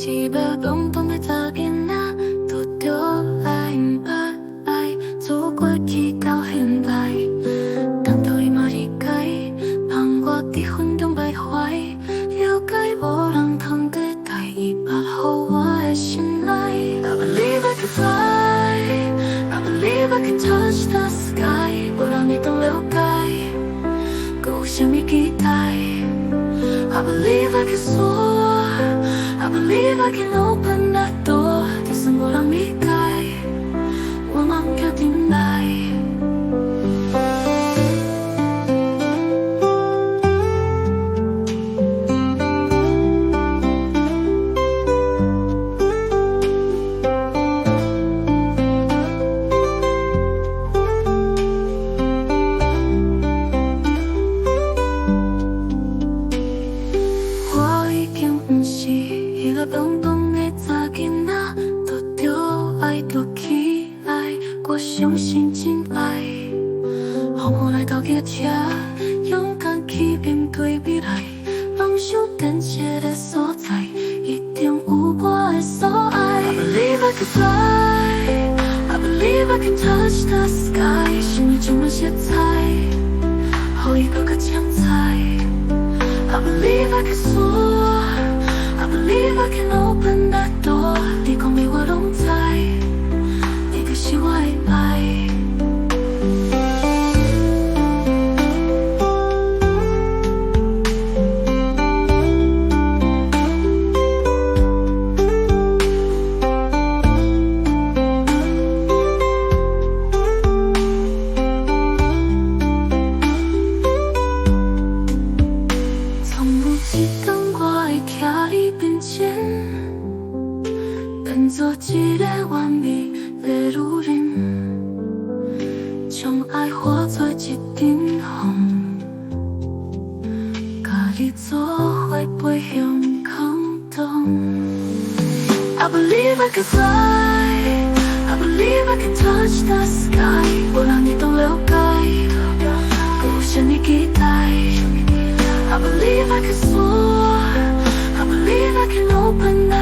집에蹦蹦的杂音啊，都丢来爱爱，做过去到现在，等到伊嘛离开，让我伫昏中徘徊，了解无人通替代伊把好我的心来。I believe I can fly, I believe I can touch the sky， 我让你懂了解，有啥物期待 ？I believe I can soar。I believe I can open that door， 就算我让离开，我忙决定来。我已经不是迄个蹦蹦的查囡仔，拄着爱就起来，我相信真爱。风雨来到夜车，勇敢去面对未来，梦想等一个所在，一定有我的所爱。I believe I can fly, I believe I can touch the sky， 心里充满色彩，予伊搁较精彩。I believe I can soar，I believe I can open that door， 你讲的我拢知，你就是我的爱。从有一天我会徛你面前，变做一个完美的女人，将爱化作一阵风，甲你做伙飞向空中。I believe I can fly, I believe I can touch the sky， 我让你懂了解，有啥物期待？I believe I can soar, I believe I can open that